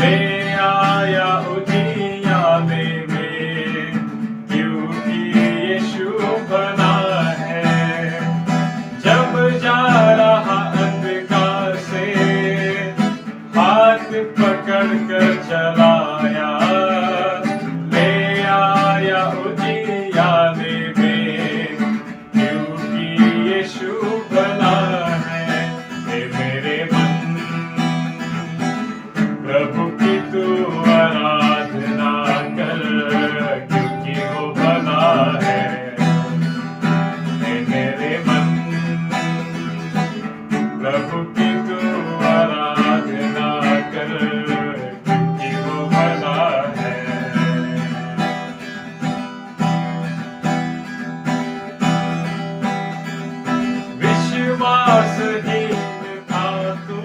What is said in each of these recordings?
ले आया उजियाले में, क्योंकि यीशु बना है। जब जा रहा अंधकार से हाथ पकड़ कर चलाया, ले आया उजियाले में, क्योंकि यीशु बना है। हे मेरे मन, प्रभु की तू आराधना कर, क्योंकि वो भला है। हे मेरे मन, प्रभु की तू आराधना कर, क्योंकि वो भला है। विश्वासहीन था तू,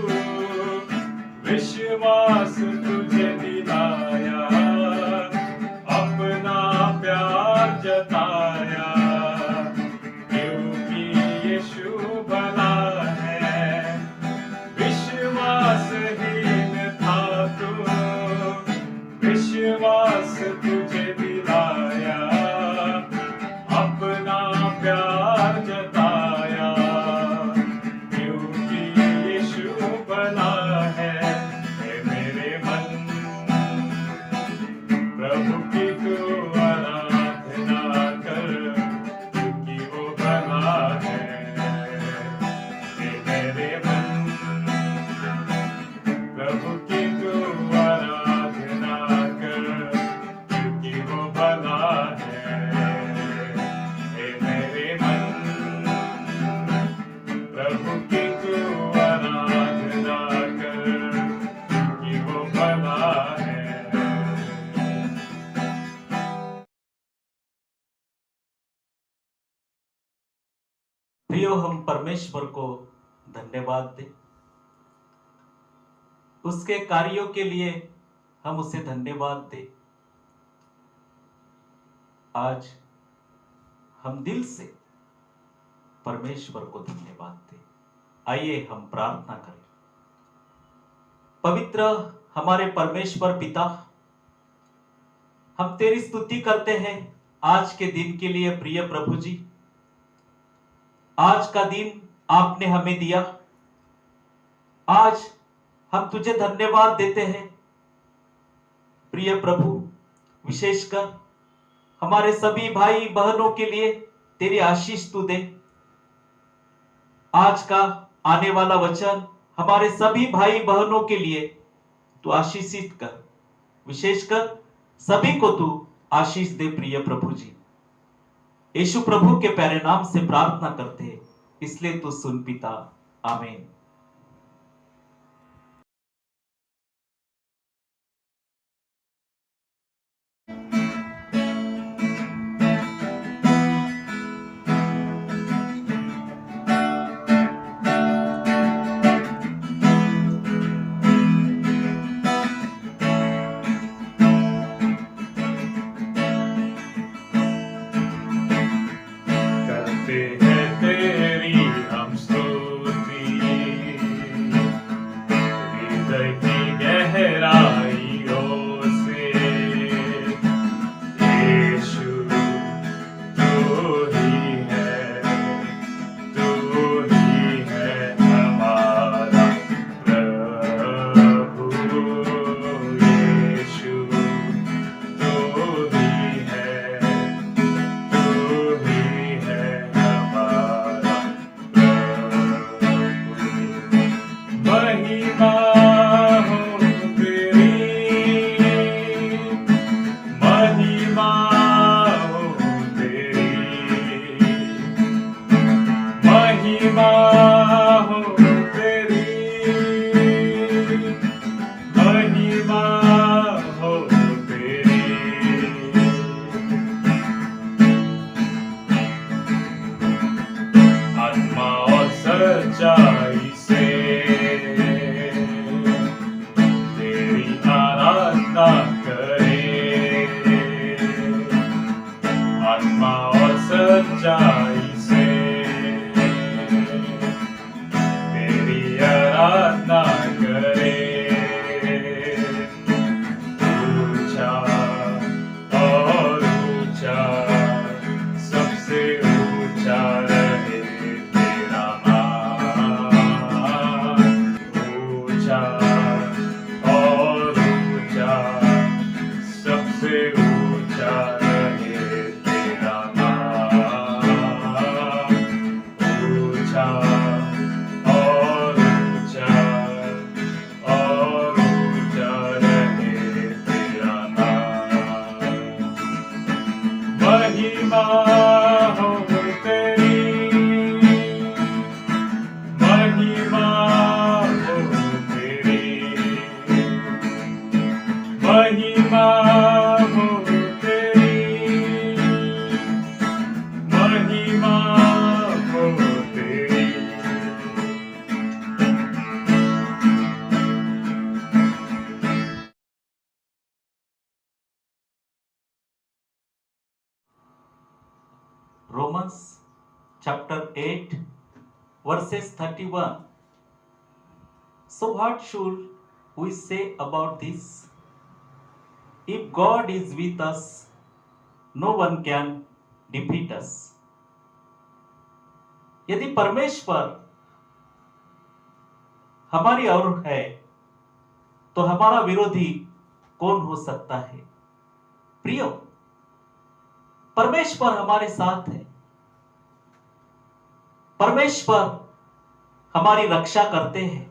विश्वास तुझे दिलाया, अपना प्यार जताया, क्योंकि यीशु भला है। विश्वासहीन था तू, विश्वास तुझे दिलाया, अपना प्यार जताया, क्योंकि यीशु भला है। हे मेरे मन, प्रभु की तू आराधना कर, क्योंकि वो भला है। हे मेरे मन, प्रभु की तू आराधना कर, क्योंकि वो भला है। हे मेरे मन, प्रभु की तू आराधना कर, क्योंकि वो भला है। प्रियो, हम परमेश्वर को धन्यवाद दें। उसके कार्यों के लिए हम उसे धन्यवाद दें। आज हम दिल से परमेश्वर को धन्यवाद दें। आइए हम प्रार्थना करें। पवित्र हमारे परमेश्वर पिता, हम तेरी स्तुति करते हैं आज के दिन के लिए। प्रिय प्रभु जी, आज का दिन आपने हमें दिया। आज हम तुझे धन्यवाद देते हैं। प्रिय प्रभु, विशेषकर हमारे सभी भाई बहनों के लिए तेरी आशीष तू दे। आज का आने वाला वचन हमारे सभी भाई बहनों के लिए तू आशीषित कर। विशेषकर सभी को तू आशीष दे। प्रिय प्रभु जी, यीशु प्रभु के प्यारे नाम से प्रार्थना करते हैं, इसलिए तू सुन पिता। आमीन। करते हैं तेरी हम स्तुति, महिमा हो तेरी, महिमा हो तेरी। Romans chapter 8 verses 31. So what should we say about this? If God is with us, no one can defeat us. यदि परमेश्वर हमारी ओर है तो हमारा विरोधी कौन हो सकता है? प्रियो, परमेश्वर हमारे साथ है। परमेश्वर हमारी रक्षा करते हैं।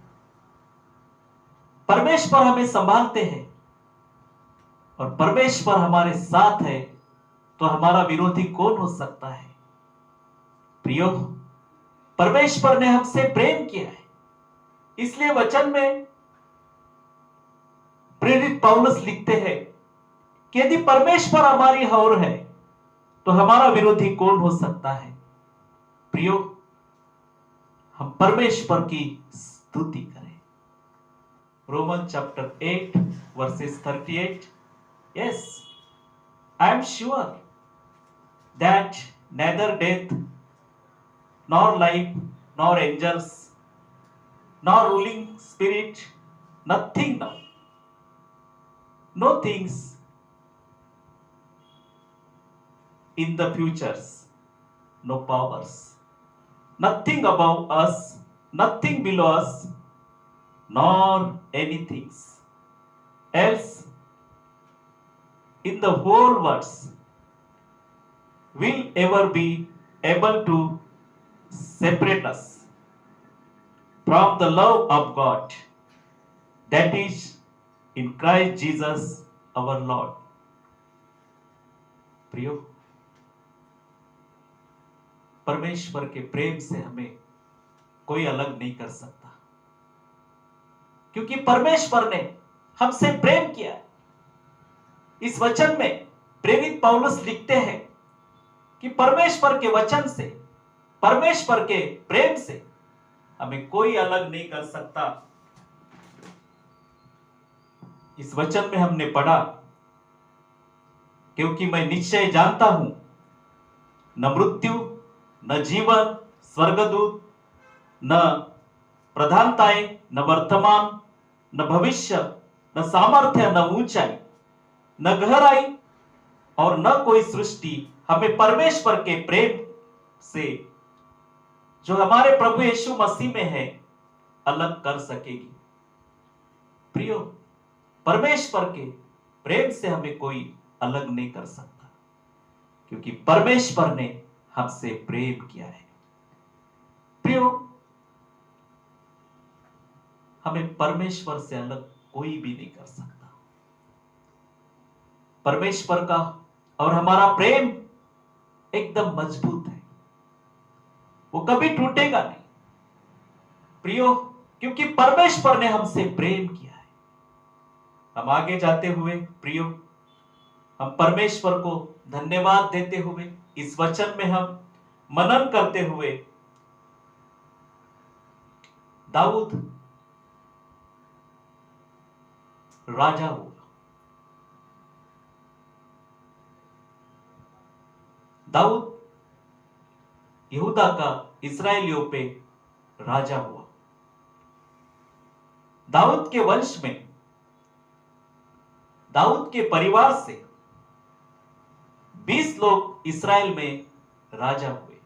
परमेश्वर हमें संभालते हैं और परमेश्वर हमारे साथ है तो हमारा विरोधी कौन हो सकता है? प्रियो, परमेश्वर ने हमसे प्रेम किया है। इसलिए वचन में प्रेरित पौलुस लिखते हैं कि यदि परमेश्वर हमारी ओर है तो हमारा विरोधी कौन हो सकता है? प्रियो, हम परमेश्वर की स्तुति करें। Romans chapter 8 verses 38. Yes, I am sure that neither death, nor life, nor angels, nor ruling spirit, nothing now, no things in the futures, no powers, nothing above us, nothing below us, nor anything else in the whole world will ever be able to separate us from the love of God that is in Christ Jesus our Lord. प्रियो, परमेश्वर के प्रेम से हमें कोई अलग नहीं कर सकता, क्योंकि परमेश्वर ने हमसे प्रेम किया। इस वचन में प्रेरित पौलुस लिखते हैं कि परमेश्वर के वचन से, परमेश्वर के प्रेम से हमें कोई अलग नहीं कर सकता। इस वचन में हमने पढ़ा, क्योंकि मैं निश्चय जानता हूं न मृत्यु, न जीवन, स्वर्गदूत, न प्रधानताएं, न वर्तमान, न भविष्य, न सामर्थ्य, न ऊंचाई, न गहराई और न कोई सृष्टि हमें परमेश्वर के प्रेम से जो हमारे प्रभु यीशु मसीह में है अलग कर सकेगी। प्रियो, परमेश्वर के प्रेम से हमें कोई अलग नहीं कर सकता, क्योंकि परमेश्वर ने हमसे प्रेम किया है। प्रियो, हमें परमेश्वर से अलग कोई भी नहीं कर सकता। परमेश्वर का और हमारा प्रेम एकदम मजबूत है, वो कभी टूटेगा नहीं। प्रियो, क्योंकि परमेश्वर ने हमसे प्रेम किया है। हम आगे जाते हुए प्रियो, हम परमेश्वर को धन्यवाद देते हुए इस वचन में हम मनन करते हुए दाऊद राजा हुआ। दाऊद यहूदा का इस्राएलियों पे राजा हुआ। दाऊद के वंश में, दाऊद के परिवार से 20 लोग इस्राएल में राजा हुए।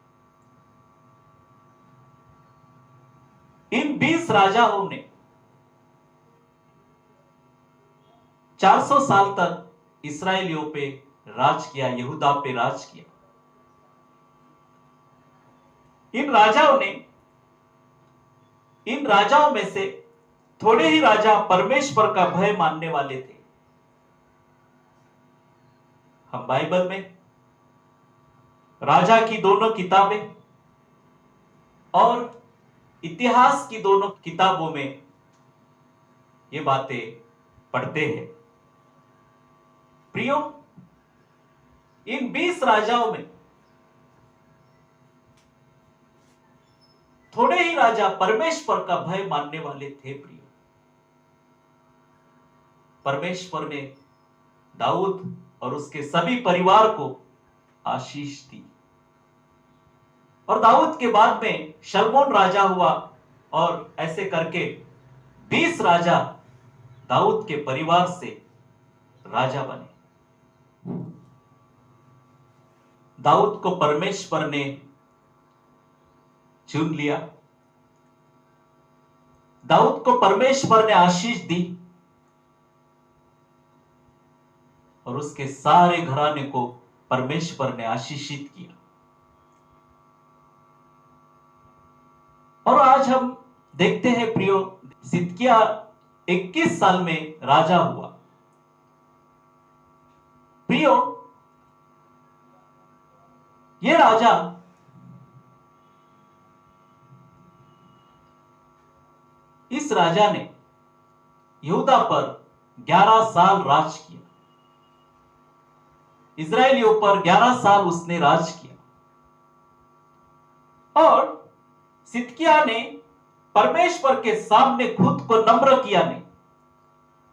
इन 20 राजाओं ने 400 साल तक इस्राएलियों पे राज किया, यहूदा पे राज किया। इन राजाओं में से थोड़े ही राजा परमेश्वर का भय मानने वाले थे। हम बाइबल में राजा की दोनों किताबें और इतिहास की दोनों किताबों में ये बातें पढ़ते हैं। प्रियो, इन 20 राजाओं में थोड़े ही राजा परमेश्वर का भय मानने वाले थे। प्रियो, परमेश्वर ने दाऊद और उसके सभी परिवार को आशीष दी, और दाऊद के बाद में शलमोन राजा हुआ, और ऐसे करके 20 राजा दाऊद के परिवार से राजा बने। दाऊद को परमेश्वर ने चुन लिया, दाऊद को परमेश्वर ने आशीष दी, और उसके सारे घराने को परमेश्वर ने आशीषित किया। और आज हम देखते हैं प्रियो, सिदकिया 21 साल में राजा हुआ। प्रियो, ये राजा इस राजा ने यहूदा पर 11 साल राज किया। इजरायलियों पर 11 साल उसने राज किया, और सिदकिया ने परमेश्वर के सामने खुद को नम्र किया नहीं।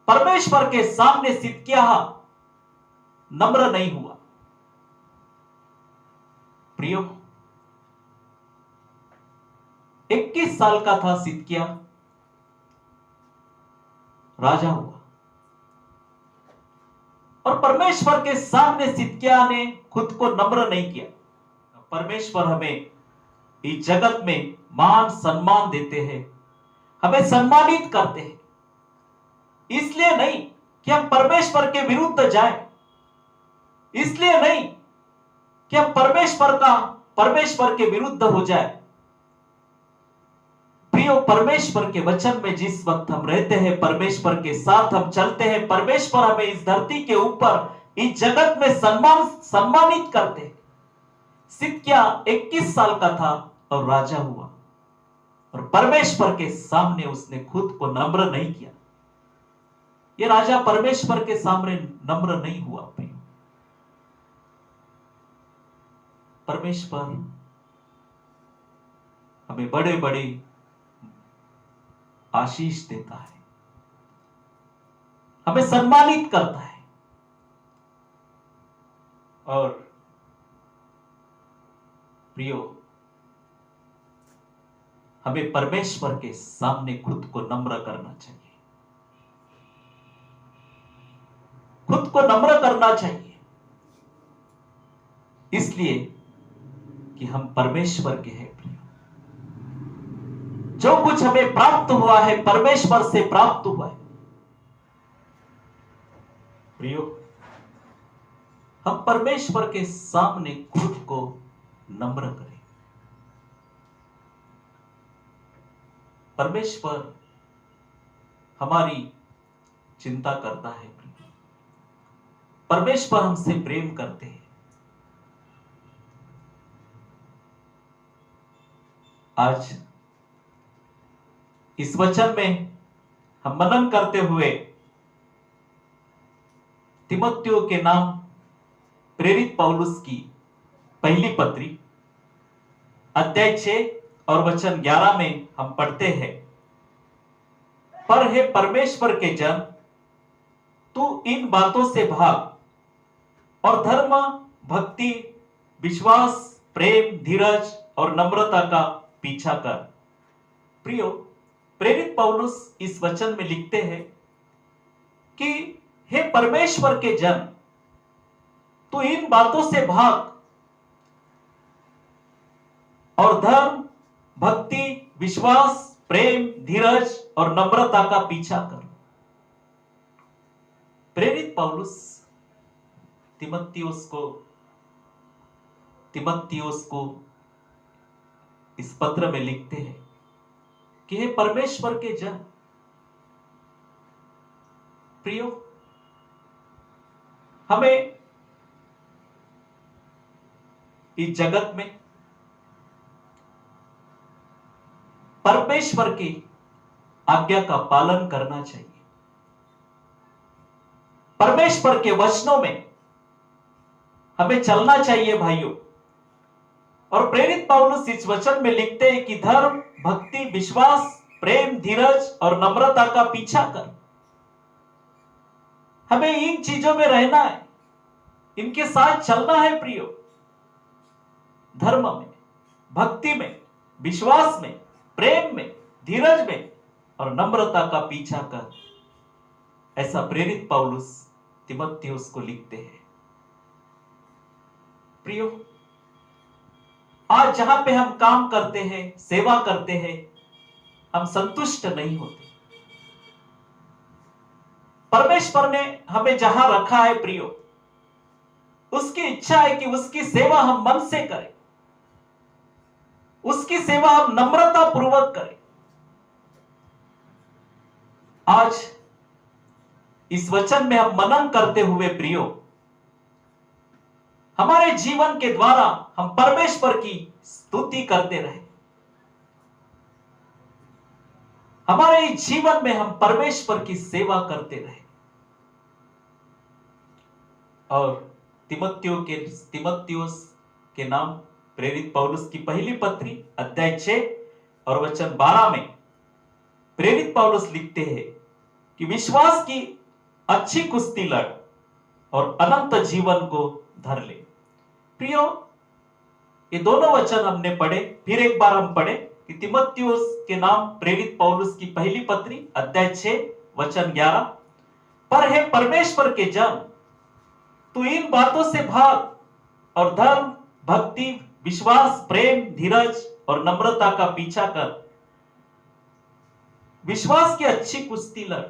परमेश्वर के सामने सिदकिया नम्र नहीं हुआ। प्रियो, 21 साल का था सिदकिया, राजा हुआ, और परमेश्वर के सामने सिदकिया ने खुद को नम्र नहीं किया। परमेश्वर हमें इस जगत में मान सम्मान देते हैं, हमें सम्मानित करते हैं, इसलिए नहीं कि हम परमेश्वर के विरुद्ध जाएं, इसलिए नहीं कि हम परमेश्वर के विरुद्ध हो जाए। प्रियो, परमेश्वर के वचन में जिस वक्त हम रहते हैं, परमेश्वर के साथ हम चलते हैं, परमेश्वर हमें इस धरती के ऊपर, इस जगत में सम्मानित करते हैं। सिदकिया 21 साल का था और राजा हुआ, और परमेश्वर के सामने उसने खुद को नम्र नहीं किया। ये राजा परमेश्वर के सामने नम्र नहीं हुआ। प्रियो, परमेश्वर हमें बड़े बड़े आशीष देता है, हमें सम्मानित करता है, और प्रियो, हमें परमेश्वर के सामने खुद को नम्र करना चाहिए, खुद को नम्र करना चाहिए, इसलिए कि हम परमेश्वर के हैं। प्रियो, जो कुछ हमें प्राप्त हुआ है परमेश्वर से प्राप्त हुआ है। प्रियो, हम परमेश्वर के सामने खुद को नम्र करें। परमेश्वर हमारी चिंता करता है। परमेश्वर हमसे प्रेम करते हैं। आज इस वचन में हम मनन करते हुए तीमुथियुस के नाम प्रेरित पौलुस की पहली पत्री अध्याय 6 और वचन 11 में हम पढ़ते हैं, पर हे परमेश्वर के जन, तू इन बातों से भाग और धर्म, भक्ति, विश्वास, प्रेम, धीरज और नम्रता का पीछा कर। प्रियो, प्रेरित पौलुस इस वचन में लिखते हैं कि हे परमेश्वर के जन, तू इन बातों से भाग और धर्म, भक्ति, विश्वास, प्रेम, धीरज और नम्रता का पीछा कर। प्रेरित पौलुस तीमुथियुस को इस पत्र में लिखते हैं कि हे परमेश्वर के जन। प्रियो, हमें इस जगत में परमेश्वर की आज्ञा का पालन करना चाहिए। परमेश्वर के वचनों में हमें चलना चाहिए भाइयों। और प्रेरित पौलुस इस वचन में लिखते हैं कि धर्म, भक्ति, विश्वास, प्रेम, धीरज और नम्रता का पीछा कर। हमें इन चीजों में रहना है, इनके साथ चलना है प्रियो। धर्म में, भक्ति में, विश्वास में, प्रेम में, धीरज में और नम्रता का पीछा कर। ऐसा प्रेरित पौलुस तीमुथियुस को लिखते हैं। प्रियो, आज जहां पे हम काम करते हैं, सेवा करते हैं, हम संतुष्ट नहीं होते। परमेश्वर ने हमें जहां रखा है प्रियो, उसकी इच्छा है कि उसकी सेवा हम मन से करें, उसकी सेवा हम नम्रता पूर्वक करें। आज इस वचन में हम मनन करते हुए प्रियो, हमारे जीवन के द्वारा हम परमेश्वर की स्तुति करते रहे। हमारे जीवन में हम परमेश्वर की सेवा करते रहे। और तीमुथियुस के नाम प्रेरित पौलुस की पहली पत्री अध्याय 6 और वचन 12 में प्रेरित पौलुस लिखते हैं कि विश्वास की अच्छी कुश्ती लड़ और अनंत जीवन को धर ले। प्रियो, ये दोनों वचन हमने पढ़े, फिर एक बार हम पढ़े कि तीमुथियुस के नाम प्रेरित पौलुस की पहली पत्री अध्याय 6 वचन 11, पर हे परमेश्वर के जन, तू इन बातों से भाग और धर्म, भक्ति, विश्वास, प्रेम, धीरज और नम्रता का पीछा कर। विश्वास की अच्छी कुश्ती लड़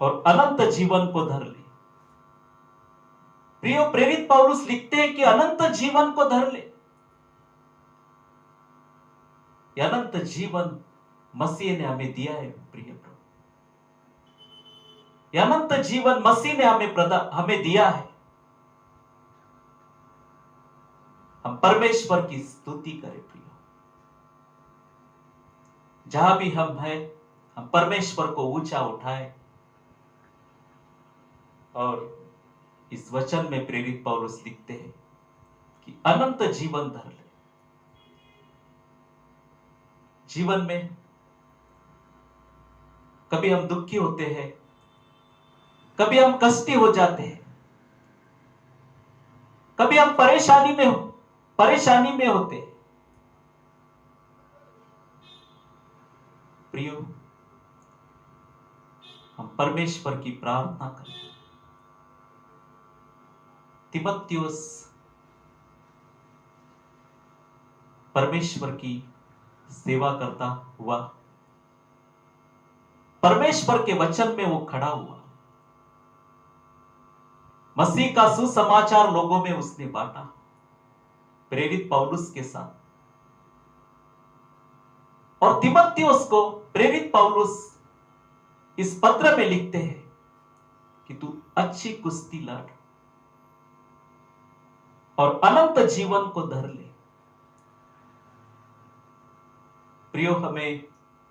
और अनंत जीवन को धर ले। प्रियो, प्रेरित पौलुस लिखते हैं कि अनंत जीवन को धर ले। यह अनंत जीवन मसीह ने हमें दिया है प्रिय प्रभु। यह अनंत जीवन मसीह ने हमें दिया है। हम परमेश्वर की स्तुति करें प्रियो। जहां भी हम हैं, हम परमेश्वर को ऊंचा उठाएं। और इस वचन में प्रेरित पौलुस लिखते हैं कि अनंत जीवन धर ले। जीवन में कभी हम दुखी होते हैं, कभी हम कष्टी हो जाते हैं, कभी हम परेशानी में होते हैं। प्रियो, हम परमेश्वर की प्रार्थना करें। तीमुथियुस परमेश्वर की सेवा करता हुआ परमेश्वर के वचन में वो खड़ा हुआ। मसीह का सुसमाचार लोगों में उसने बांटा प्रेरित पौलुस के साथ। और तीमुथियुस को प्रेरित पौलुस इस पत्र में लिखते हैं कि तू अच्छी कुश्ती लड़ और अनंत जीवन को धर ले। प्रियो, हमें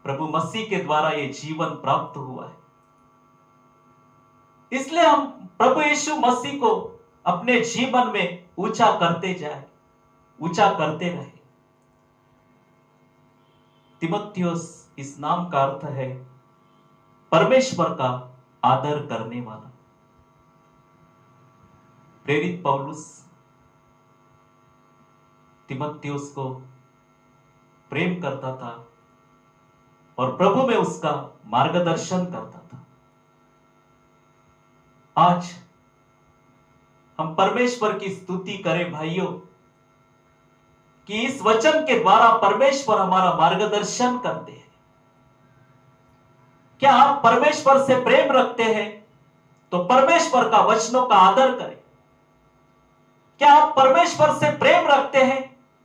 प्रभु मसीह के द्वारा यह जीवन प्राप्त हुआ है, इसलिए हम प्रभु यीशु मसीह को अपने जीवन में ऊंचा करते जाए, ऊंचा करते रहे। तीमुथियुस इस नाम का अर्थ है परमेश्वर का आदर करने वाला। प्रेरित पौलुस तीमुथियुस को प्रेम करता था और प्रभु में उसका मार्गदर्शन करता था। आज हम परमेश्वर की स्तुति करें भाइयों कि इस वचन के द्वारा परमेश्वर हमारा मार्गदर्शन करते हैं। क्या आप परमेश्वर से प्रेम रखते हैं तो परमेश्वर का वचनों का आदर करें। क्या आप परमेश्वर से प्रेम रखते हैं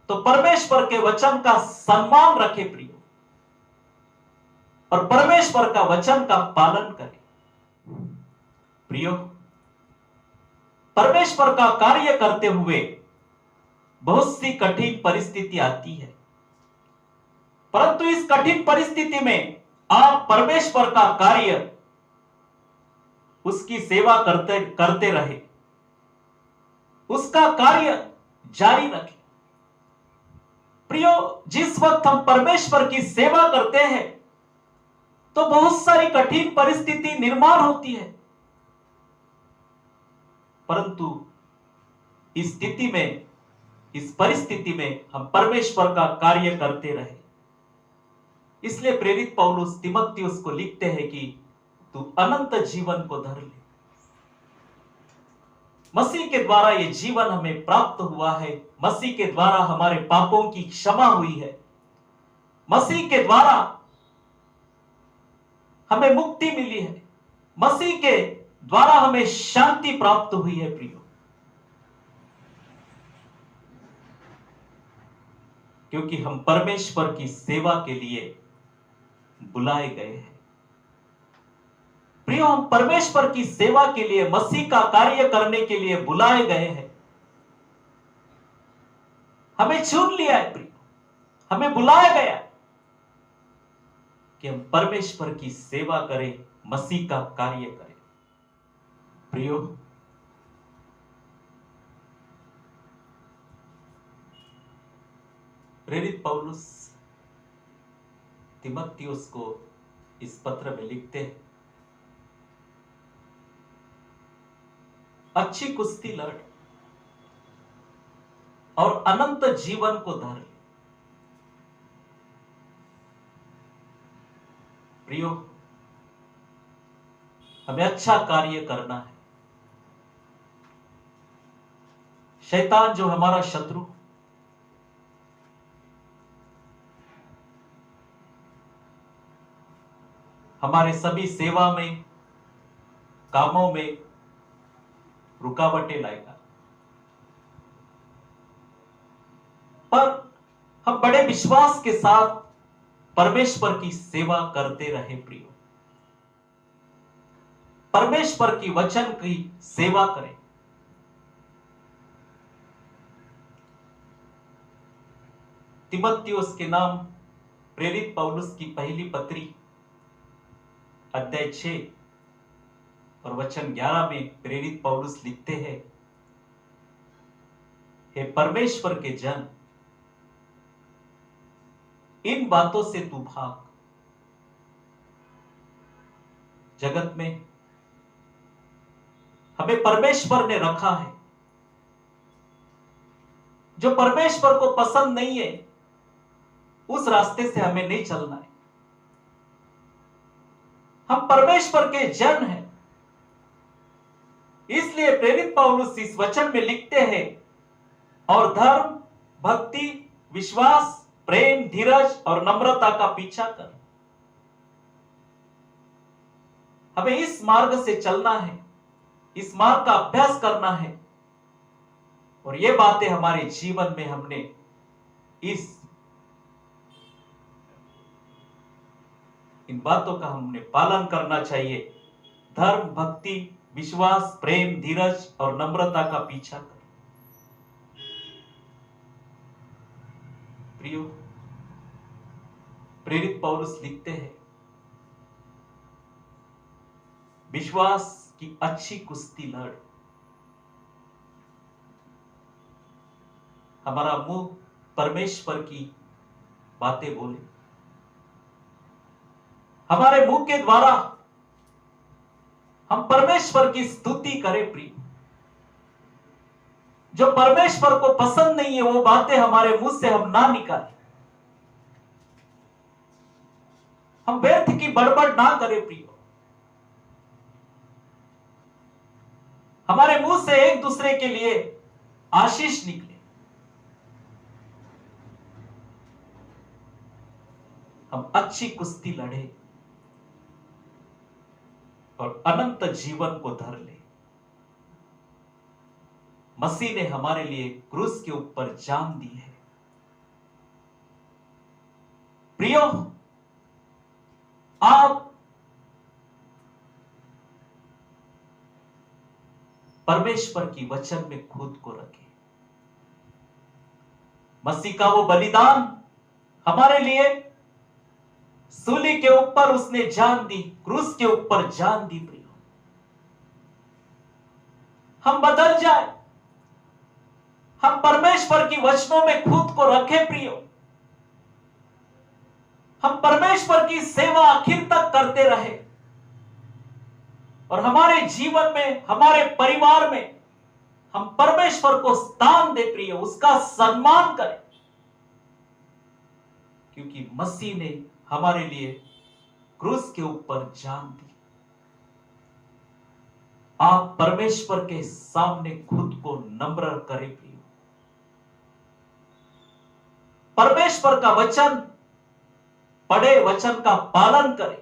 तो परमेश्वर के वचन का सम्मान रखें प्रियो, और परमेश्वर का वचन का पालन करें। प्रियो, परमेश्वर का कार्य करते हुए बहुत सी कठिन परिस्थिति आती है, परंतु इस कठिन परिस्थिति में आप परमेश्वर का कार्य उसकी सेवा करते करते रहे, उसका कार्य जारी रखे। प्रियो, जिस वक्त हम परमेश्वर की सेवा करते हैं तो बहुत सारी कठिन परिस्थिति निर्माण होती है, परंतु इस स्थिति में, इस परिस्थिति में हम परमेश्वर का कार्य करते रहे। इसलिए प्रेरित पौलुस तीमुथियुस को लिखते हैं कि तू अनंत जीवन को धर ले। मसीह के द्वारा यह जीवन हमें प्राप्त हुआ है, मसीह के द्वारा हमारे पापों की क्षमा हुई है, मसीह के द्वारा हमें मुक्ति मिली है, मसीह के द्वारा हमें शांति प्राप्त हुई है। प्रियो, क्योंकि हम परमेश्वर की सेवा के लिए बुलाए गए हैं। प्रियो, हम परमेश्वर की सेवा के लिए, मसीह का कार्य करने के लिए बुलाए गए हैं। हमें चुन लिया है प्रियो, हमें बुलाया गया कि हम परमेश्वर की सेवा करें, मसीह का कार्य करें। प्रियो, प्रेरित पौलुस तीमुथियुस को इस पत्र में लिखते हैं, अच्छी कुश्ती लड़ और अनंत जीवन को धर। प्रियो, हमें अच्छा कार्य करना है। शैतान जो हमारा शत्रु, हमारे सभी सेवा में, कामों में रुकावटें लाएगा, पर हम बड़े विश्वास के साथ परमेश्वर की सेवा करते रहे। प्रियो, परमेश्वर की वचन की सेवा करें। तीमुथियुस के नाम प्रेरित पौलुस की पहली पत्री अध्याय 6 और वचन 11 में प्रेरित पौलुस लिखते हैं, हे परमेश्वर के जन, इन बातों से तू भाग। जगत में हमें परमेश्वर ने रखा है, जो परमेश्वर को पसंद नहीं है उस रास्ते से हमें नहीं चलना है। हम परमेश्वर के जन हैं, इसलिए प्रेरित पौलुस इस वचन में लिखते हैं, और धर्म, भक्ति, विश्वास, प्रेम, धीरज और नम्रता का पीछा कर। हमें इस मार्ग से चलना है, इस मार्ग का अभ्यास करना है, और ये बातें हमारे जीवन में हमने इन बातों का हमने पालन करना चाहिए। धर्म, भक्ति, विश्वास, प्रेम, धीरज और नम्रता का पीछा कर। प्रियो, प्रेरित पौलुस लिखते हैं, विश्वास की अच्छी कुश्ती लड़। हमारा मुंह परमेश्वर की बातें बोले, हमारे मुंह के द्वारा हम परमेश्वर की स्तुति करें। प्रिय, जो परमेश्वर को पसंद नहीं है वो बातें हमारे मुंह से हम ना निकालें, हम व्यर्थ की बड़बड़ ना करें। प्रिय, हमारे मुंह से एक दूसरे के लिए आशीष निकले। हम अच्छी कुश्ती लड़े और अनंत जीवन को धर ले। मसीह ने हमारे लिए क्रूस के ऊपर जान दी है। प्रियो, आप परमेश्वर की वचन में खुद को रखें। मसीह का वो बलिदान हमारे लिए, सूली के ऊपर उसने जान दी, क्रूस के ऊपर जान दी। प्रियो, हम बदल जाए, हम परमेश्वर की वचनों में खुद को रखें प्रियो, हम परमेश्वर की सेवा आखिर तक करते रहे और हमारे जीवन में, हमारे परिवार में हम परमेश्वर को स्थान दे प्रियो, उसका सम्मान करें, क्योंकि मसीह ने हमारे लिए क्रूस के ऊपर जान दी। आप परमेश्वर के सामने खुद को नम्र करें प्रियो, परमेश्वर का वचन पढ़े, वचन का पालन करें,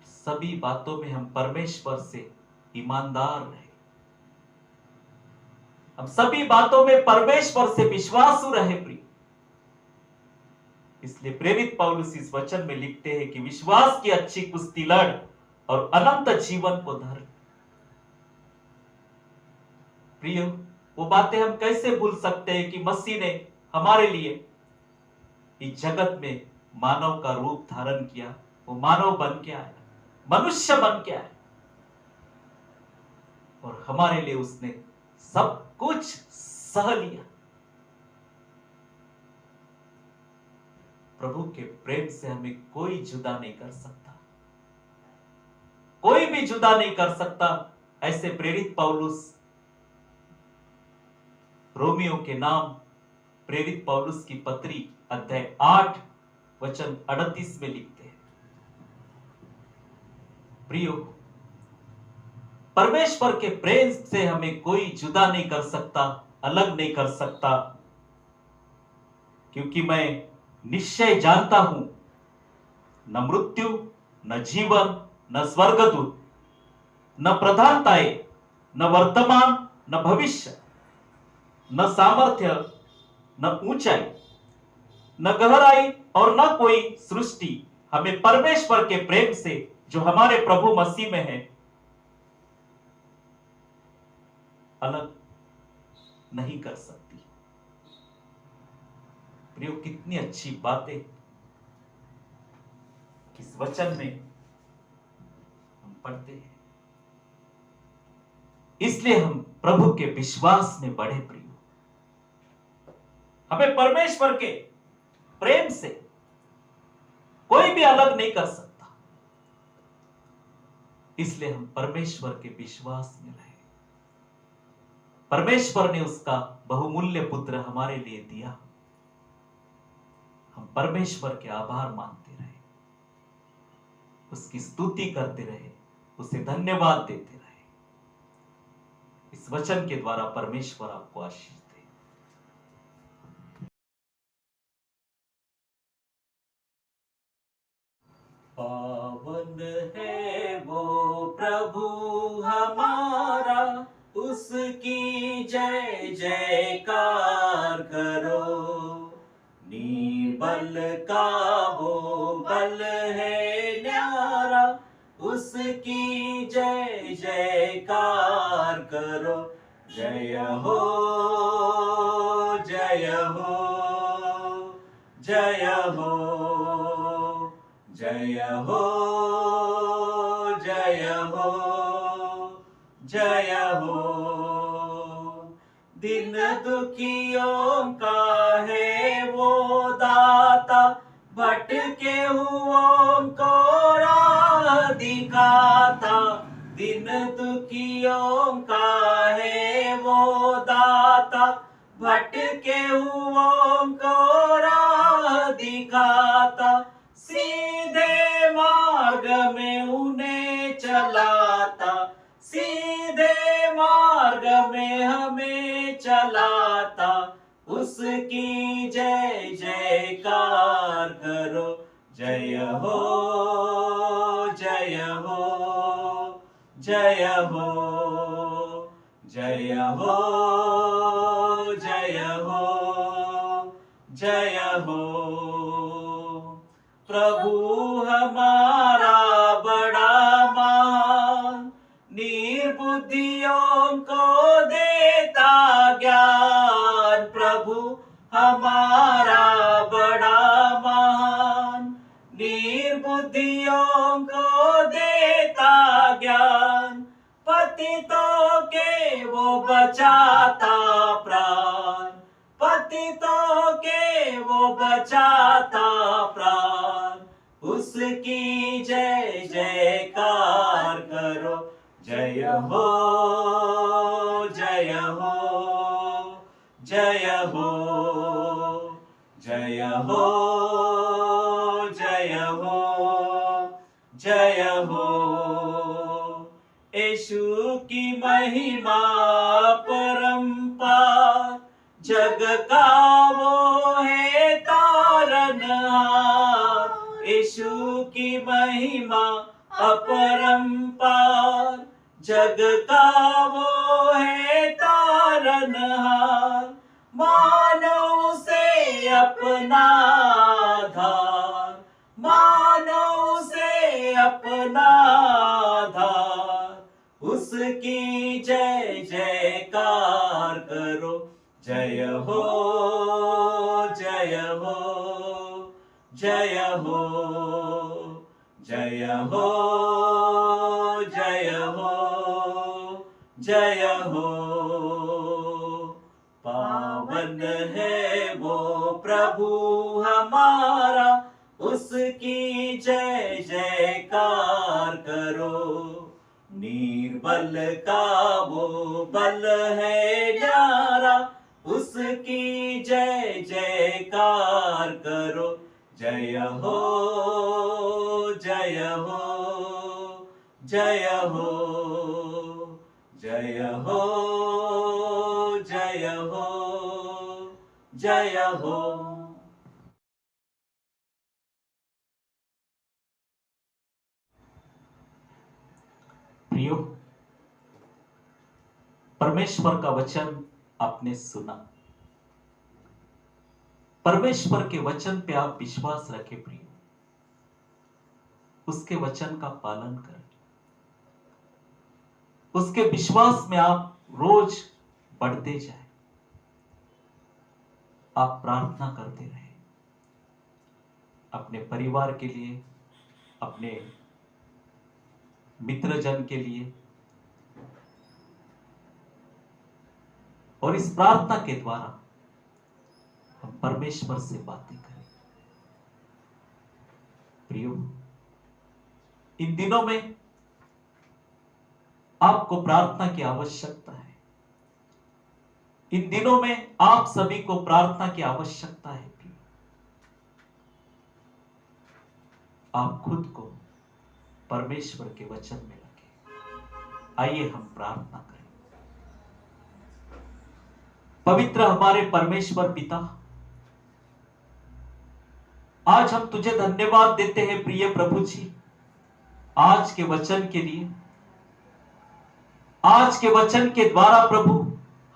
सभी बातों में हम परमेश्वर से ईमानदार रहे, हम सभी बातों में परमेश्वर से विश्वासु रहे प्रिय। इसलिए प्रेरित पौलुस इस वचन में लिखते हैं कि विश्वास की अच्छी कुश्ती लड़ और अनंत जीवन को धर। प्रिय, वो बातें हम कैसे भूल सकते हैं कि मसीह ने हमारे लिए इस जगत में मानव का रूप धारण किया, वो मानव बन के आया, मनुष्य बन के आया और हमारे लिए उसने सब कुछ सह लिया। प्रभु के प्रेम से हमें कोई जुदा नहीं कर सकता, कोई भी जुदा नहीं कर सकता। ऐसे प्रेरित पौलुस रोमियो के नाम प्रेरित पौलुस की पत्री अध्याय 8 वचन 38 में लिखते हैं। प्रियो, परमेश्वर के प्रेम से हमें कोई जुदा नहीं कर सकता, अलग नहीं कर सकता, क्योंकि मैं निश्चय जानता हूं न मृत्यु, न जीवन, न स्वर्गदूत, न प्रधानताएं, न वर्तमान, न भविष्य, न सामर्थ्य, न ऊंचाई, न गहराई और न कोई सृष्टि हमें परमेश्वर के प्रेम से जो हमारे प्रभु मसीह में है अलग नहीं कर सकती। प्रियो, कितनी अच्छी बातें इस वचन में हम पढ़ते हैं। इसलिए हम प्रभु के विश्वास में बढ़े प्रियो, हमें परमेश्वर के प्रेम से कोई भी अलग नहीं कर सकता। इसलिए हम परमेश्वर के विश्वास में रहे। परमेश्वर ने उसका बहुमूल्य पुत्र हमारे लिए दिया, हम परमेश्वर के आभार मानते रहे, उसकी स्तुति करते रहे, उसे धन्यवाद देते रहे। इस वचन के द्वारा परमेश्वर आपको आशीष दे। पावन है वो प्रभु हमारा, उसकी जय जयकार करो। निर्बल का वो बल है न्यारा, उसकी जय जयकार करो। जय हो, जय हो, जय हो, जय हो, जय हो, जय हो। दिन दुखियों का है वो दाता, भटके हुओं को राह दिखाता। दिन दुखियों का है वो दाता, भटके हुओं को राह दिखाता। सीधे मार्ग में उन्हें चलाता, सीधे मार्ग में हमें चलाता। उसकी जय जयकार करो। जय हो, जय हो, जय हो, जय हो, जय हो, जय हो। प्रभु हमारा बड़ा महान, निर्बुद्धियों को देता ज्ञान। प्रभु हमारा बड़ा महान, निर्बुद्धियों को देता ज्ञान। वो बचाता प्राण, पतितों के वो बचाता प्राण, उसकी जय जयकार करो। जय हो जय हो जय हो जय हो जय हो जय हो। यीशु की महिमा परंपार, जग का वो है तारनहार। यीशु की महिमा अपरंपार, जग का वो है तारनहार। मानो उसे अपना आधार, मानो उसे अपना आधार, उसकी जय जयकार करो। जय हो जय हो जय हो जय हो जय हो जय हो। पावन है वो प्रभु हमारा, उसकी जय जयकार करो। निर्बल का वो बल है न्यारा, उसकी जय जयकार करो। जय हो जय हो जय हो जय हो जय हो जय हो। प्रियो, परमेश्वर का वचन आपने सुना। परमेश्वर के वचन पे आप विश्वास रखें प्रियो, उसके वचन का पालन करें, उसके विश्वास में आप रोज बढ़ते जाएं, आप प्रार्थना करते रहें अपने परिवार के लिए, अपने मित्रजन के लिए, और इस प्रार्थना के द्वारा हम परमेश्वर से बातें करें। प्रियो, इन दिनों में आपको प्रार्थना की आवश्यकता है। इन दिनों में आप सभी को प्रार्थना की आवश्यकता है। प्रियो, आप खुद को परमेश्वर के वचन में रखें। आइए हम प्रार्थना करें। पवित्र हमारे परमेश्वर पिता, आज हम तुझे धन्यवाद देते हैं प्रिय प्रभु जी, आज के वचन के लिए। आज के वचन के द्वारा प्रभु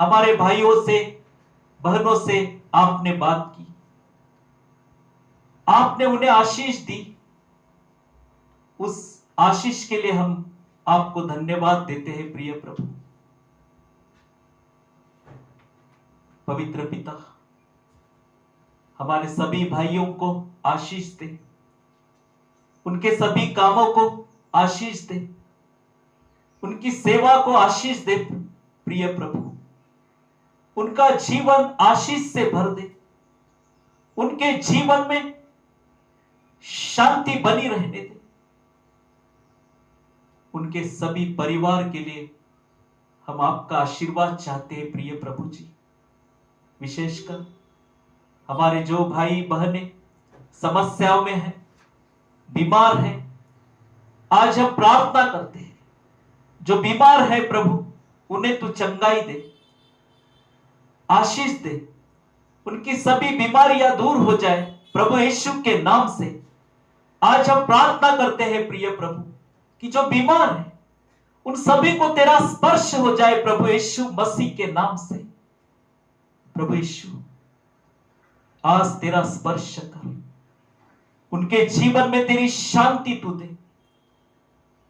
हमारे भाइयों से, बहनों से आपने बात की, आपने उन्हें आशीष दी। उस आशीष के लिए हम आपको धन्यवाद देते हैं प्रिय प्रभु। पवित्र पिता, हमारे सभी भाइयों को आशीष दे, उनके सभी कामों को आशीष दे, उनकी सेवा को आशीष दे प्रिय प्रभु। उनका जीवन आशीष से भर दे, उनके जीवन में शांति बनी रहने दे। उनके सभी परिवार के लिए हम आपका आशीर्वाद चाहते हैं प्रिय प्रभु जी। विशेषकर हमारे जो भाई बहनें समस्याओं में हैं, बीमार हैं, आज हम प्रार्थना करते हैं, जो बीमार है प्रभु उन्हें तू चंगाई दे, आशीष दे, उनकी सभी बीमारियां दूर हो जाए प्रभु यीशु के नाम से। आज हम प्रार्थना करते हैं प्रिय प्रभु कि जो बीमार है उन सभी को तेरा स्पर्श हो जाए प्रभु यीशु मसीह के नाम से। प्रभु यीशु, आज तेरा स्पर्श कर, उनके जीवन में तेरी शांति तू दे,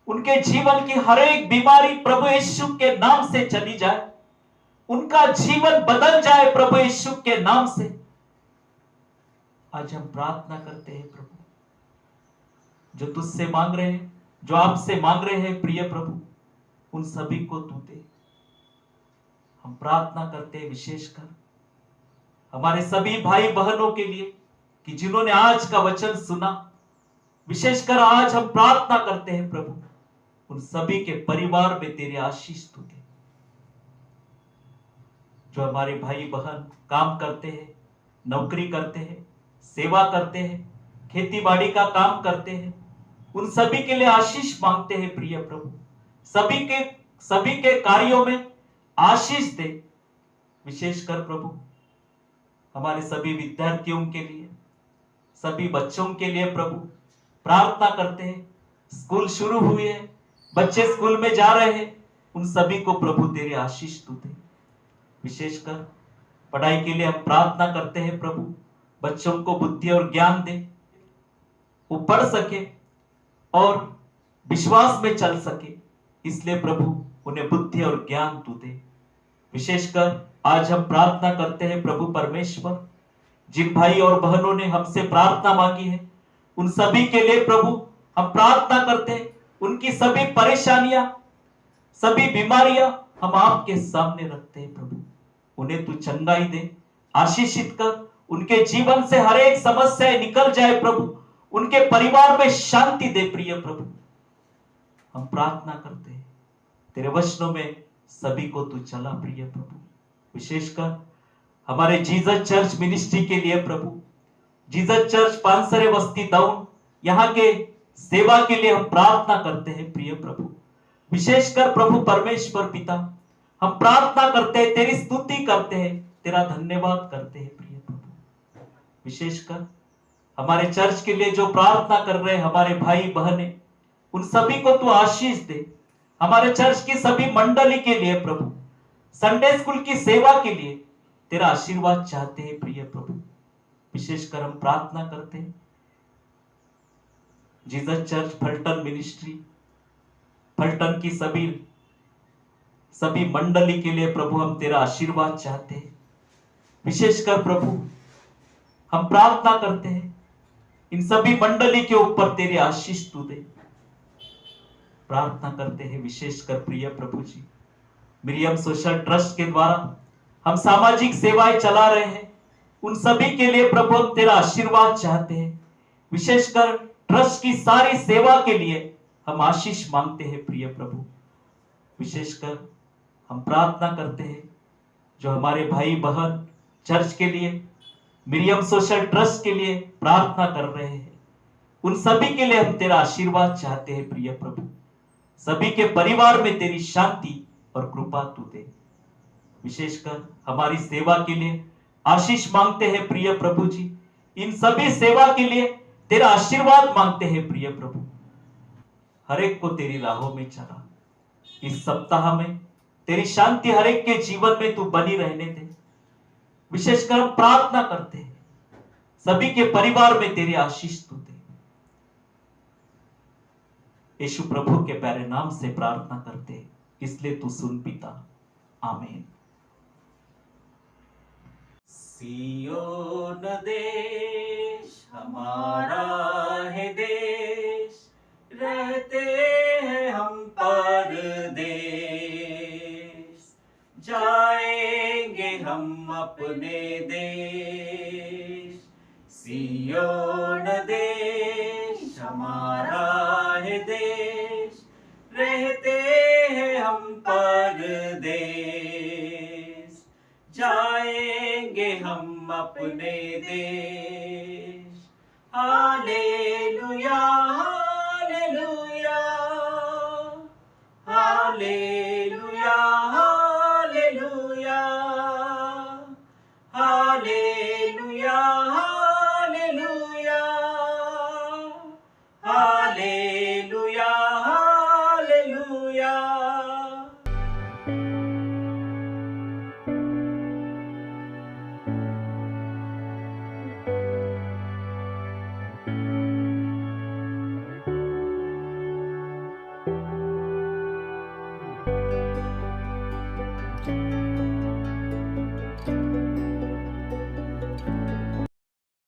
उनके जीवन की हर एक बीमारी प्रभु यीशु के नाम से चली जाए, उनका जीवन बदल जाए प्रभु यीशु के नाम से। आज हम प्रार्थना करते हैं प्रभु, जो तुझसे मांग रहे हैं, जो आपसे मांग रहे हैं प्रिय प्रभु, उन सभी को तू दे। हम प्रार्थना करते हैं विशेषकर हमारे सभी भाई बहनों के लिए कि जिन्होंने आज का वचन सुना। विशेषकर आज हम प्रार्थना करते हैं प्रभु, उन सभी के परिवार में तेरी आशीष तू दे। जो हमारे भाई बहन काम करते हैं, नौकरी करते हैं, सेवा करते हैं, खेती बाड़ी का काम करते हैं, उन सभी के लिए आशीष मांगते हैं प्रिय प्रभु। सभी के कार्यों में आशीष दे। विशेषकर प्रभु हमारे सभी विद्यार्थियों के लिए, सभी बच्चों के लिए प्रभु प्रार्थना करते हैं। स्कूल शुरू हुए हैं, बच्चे स्कूल में जा रहे हैं, उन सभी को प्रभु तेरी आशीष तू दे। विशेषकर पढ़ाई के लिए हम प्रार्थना करते हैं प्रभु, बच्चों को बुद्धि और ज्ञान दे, वो पढ़ सके और विश्वास में चल सके। इसलिए प्रभु उन्हें बुद्धि और ज्ञान तू दे। विशेषकर आज हम प्रार्थना करते हैं प्रभु परमेश्वर, जिन भाई और बहनों ने हमसे प्रार्थना मांगी है, उन सभी के लिए प्रभु हम प्रार्थना करते हैं। उनकी सभी परेशानियां, सभी बीमारियां हम आपके सामने रखते हैं प्रभु। उन्हें तू चंगाई दे, आशीषित कर, उनके जीवन से हर एक समस्या निकल जाए प्रभु। उनके परिवार में शांति दे प्रिय प्रभु। हम प्रार्थना करते हैं, तेरे वचनों में सभी को तू चला प्रिय प्रभु। विशेषकर हमारे जीसस चर्च मिनिस्ट्री के लिए प्रभु, जीसस चर्च पानसरे बस्ती दाऊन, यहाँ के सेवा के लिए हम प्रार्थना करते हैं प्रिय प्रभु। विशेषकर प्रभु परमेश्वर पिता, हम प्रार्थना करते हैं, तेरी स्तुति करते हैं, तेरा धन्यवाद करते हैं प्रिय प्रभु। विशेषकर हमारे चर्च के लिए जो प्रार्थना कर रहे हैं हमारे भाई बहने, उन सभी को तू आशीष दे। हमारे चर्च की सभी मंडली के लिए प्रभु, संडे स्कूल की सेवा के लिए तेरा आशीर्वाद चाहते हैं प्रिय प्रभु। विशेषकर हम प्रार्थना करते हैं Jesus church Phaltan ministry, Phaltan की सभी मंडली के लिए प्रभु हम तेरा आशीर्वाद चाहते हैं। विशेषकर प्रभु हम प्रार्थना करते हैं इन सभी मंडली के ऊपर तेरी आशीष तू दे। प्रार्थना करते हैं विशेषकर प्रिय प्रभु जी, मिरियम सोशल ट्रस्ट के द्वारा हम सामाजिक सेवाएं चला रहे हैं, उन सभी के लिए प्रभु हम तेरा आशीर्वाद चाहते हैं। विशेषकर ट्रस्ट की सारी सेवा के लिए हम आशीष मांगते हैं प्रिय प्रभु। विशेषकर हम प्रार्थना करते हैं जो हमारे भाई बहन चर्च के लिए, मिरियम सोशल ट्रस्ट के लिए प्रार्थना कर रहे हैं, उन सभी के लिए हम तेरा आशीर्वाद चाहते हैं प्रिय प्रभु। सभी के परिवार में तेरी शांति और कृपा तू दे। विशेषकर हमारी सेवा के लिए आशीष मांगते हैं प्रिय प्रभु जी। इन सभी सेवा के लिए तेरा आशीर्वाद मांगते हैं प्रिय प्रभु। हर एक को तेरी राहों में चला। इस सप्ताह में तेरी शांति हर एक के जीवन में तू बनी रहने दे। विशेषकर हम प्रार्थना करते हैं सभी के परिवार में तेरी आशीष तू दे। यीशु प्रभु के प्यारे नाम से प्रार्थना करते हैं, इसलिए तू सुन पिता, आमीन। सियोन देश हमारा है देश, रहते हैं हम परदेश, जाएंगे हम अपने देश। सियोन देश हमारा है देश, रहते हैं हम परदेश, जाएंगे हम अपने देश। Hallelujah hallelujah hallelujah.